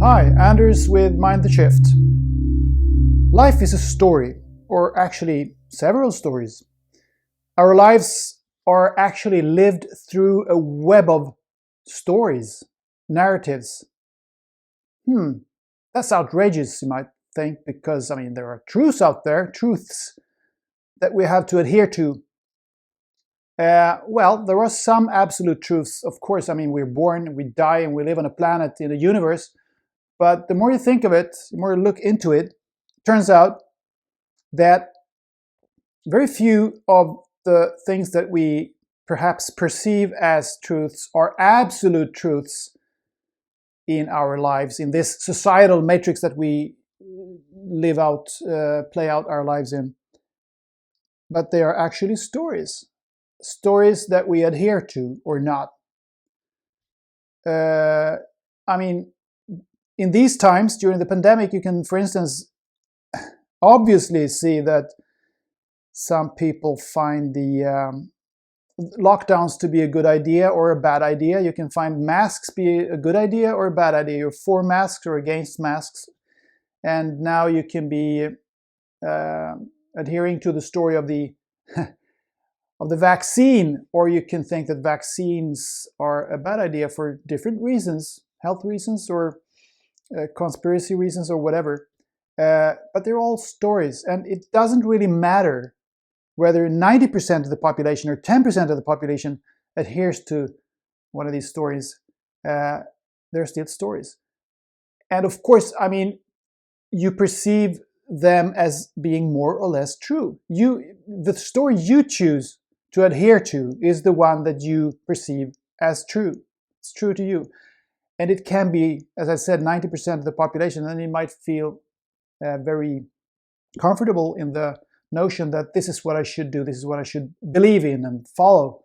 Hi, Anders with Mind the Shift. Life is a story, or actually several stories. Our lives are actually lived through a web of stories, narratives. That's outrageous, you might think, because there are truths out there, truths that we have to adhere to. Well, there are some absolute truths, of course. We're born, we die, and we live on a planet in a universe. But the more you think of it, the more you look into it, it turns out that very few of the things that we perhaps perceive as truths are absolute truths in our lives, in this societal matrix that we live out, play out our lives in. But they are actually stories that we adhere to or not. In these times, during the pandemic, you can, for instance, obviously see that some people find the lockdowns to be a good idea or a bad idea. You can find masks be a good idea or a bad idea. You're for masks or against masks. And now you can be adhering to the story of the of the vaccine, or you can think that vaccines are a bad idea for different reasons, health reasons or conspiracy reasons or whatever. But they're all stories, and it doesn't really matter whether 90% of the population or 10% of the population adheres to one of these stories. They're still stories. And of course, you perceive them as being more or less true. The story you choose to adhere to is the one that you perceive as true. It's true to you. And it can be, as I said, 90% of the population, and you might feel very comfortable in the notion that this is what I should do, this is what I should believe in and follow,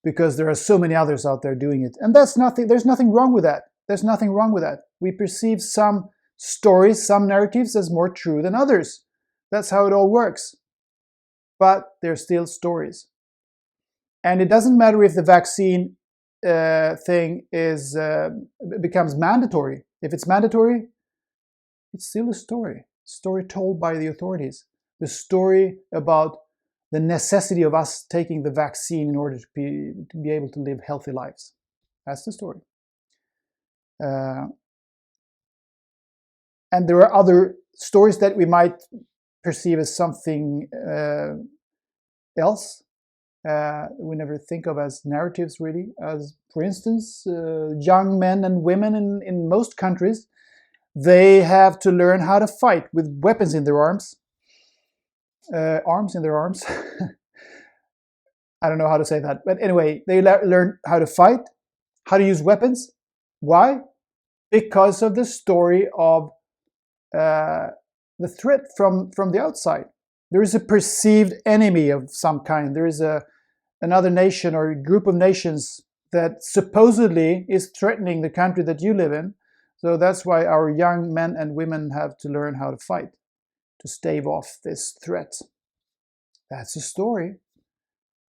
because there are so many others out there doing it. And there's nothing wrong with that. There's nothing wrong with that. We perceive some stories, some narratives as more true than others. That's how it all works. But they're still stories. And it doesn't matter if the vaccine thing becomes mandatory. If it's mandatory, it's still a story told by the authorities. The story about the necessity of us taking the vaccine in order to be able to live healthy lives. That's the story. And there are other stories that we might perceive as something else. We never think of as narratives, really. As, for instance, young men and women in most countries, they have to learn how to fight with weapons in their arms. Arms in their arms. I don't know how to say that. But anyway, they learn how to fight, how to use weapons. Why? Because of the story of the threat from the outside. There is a perceived enemy of some kind. There is another nation or a group of nations that supposedly is threatening the country that you live in. So that's why our young men and women have to learn how to fight, to stave off this threat. That's a story.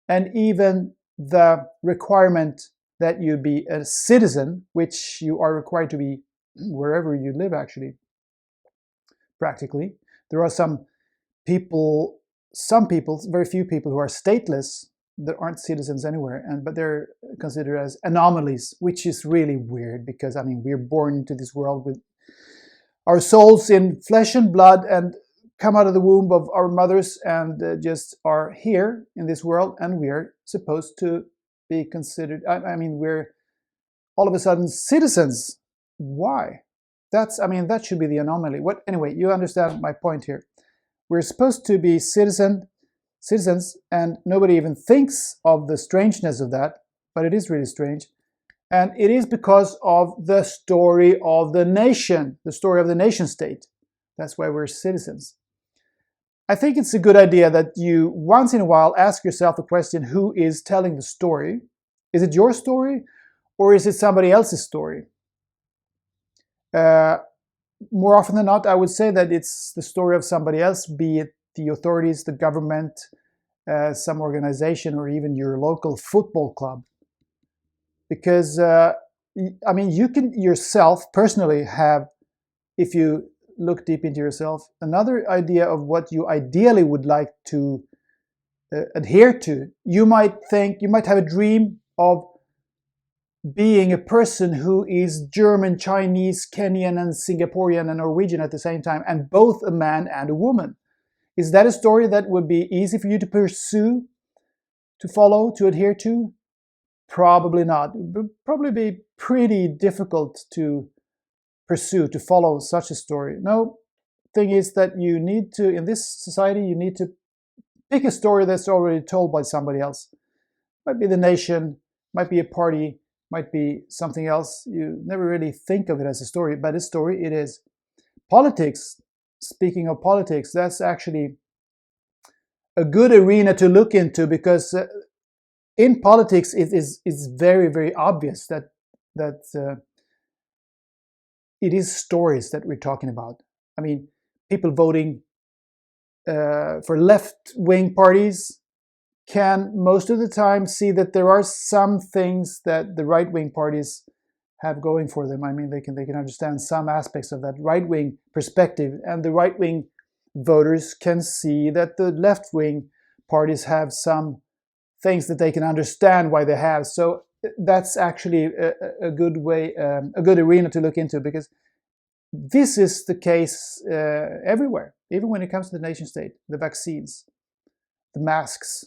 And even the requirement that you be a citizen, which you are required to be wherever you live, actually, practically. There are some people, very few people who are stateless that aren't citizens anywhere, but they're considered as anomalies, which is really weird because, we're born into this world with our souls in flesh and blood and come out of the womb of our mothers and just are here in this world, and we're supposed to be considered, we're all of a sudden citizens. Why? That should be the anomaly. Anyway, you understand my point here. We're supposed to be citizens, and nobody even thinks of the strangeness of that, but it is really strange. And it is because of the story of the nation, the story of the nation state. That's why we're citizens. I think it's a good idea that you once in a while ask yourself the question, who is telling the story? Is it your story, or is it somebody else's story? More often than not, I would say that it's the story of somebody else, be it the authorities, the government, some organization, or even your local football club. Because I mean, you can yourself personally have, if you look deep into yourself, another idea of what you ideally would like to adhere to. You might have a dream of being a person who is German, Chinese, Kenyan, and Singaporean and Norwegian at the same time, and both a man and a woman. Is that a story that would be easy for you to pursue, to follow, to adhere to? Probably not. It would probably be pretty difficult to pursue, to follow such a story. No, thing is that you need to, in this society, you need to pick a story that's already told by somebody else. Might be the nation, might be a party, might be something else. You never really think of it as a story, but a story it is. Politics, speaking of politics, that's actually a good arena to look into, because in politics it is very, very obvious that it is stories that we're talking about. I mean, people voting for left-wing parties can most of the time see that there are some things that the right-wing parties have going for them. I mean, they can understand some aspects of that right-wing perspective, and the right-wing voters can see that the left-wing parties have some things that they can understand why they have. So that's actually a good way, a good arena to look into, because this is the case everywhere, even when it comes to the nation state, the vaccines, the masks,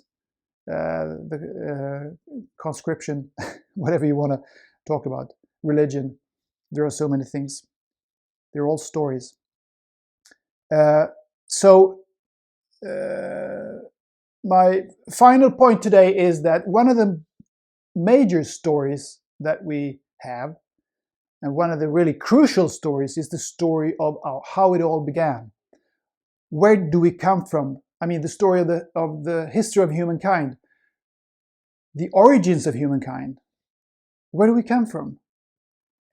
the conscription, whatever you want to talk about, religion. There are so many things. They're all stories. My final point today is that one of the major stories that we have, and one of the really crucial stories, is the story of how it all began. Where do we come from? I mean, the story of the history of humankind, the origins of humankind. Where do we come from?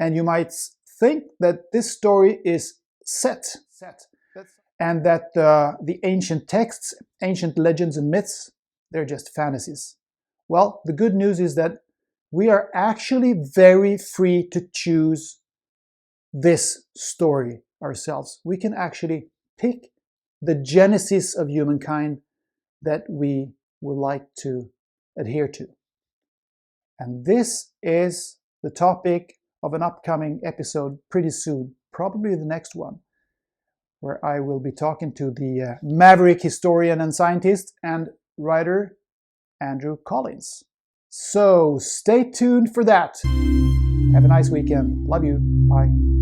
And you might think that this story is set. And that the ancient texts, ancient legends and myths, they're just fantasies. Well, the good news is that we are actually very free to choose this story ourselves. We can actually pick the genesis of humankind that we would like to adhere to. And this is the topic of an upcoming episode pretty soon, probably the next one, where I will be talking to the maverick historian and scientist and writer Andrew Collins. So stay tuned for that. Have a nice weekend. Love you. Bye.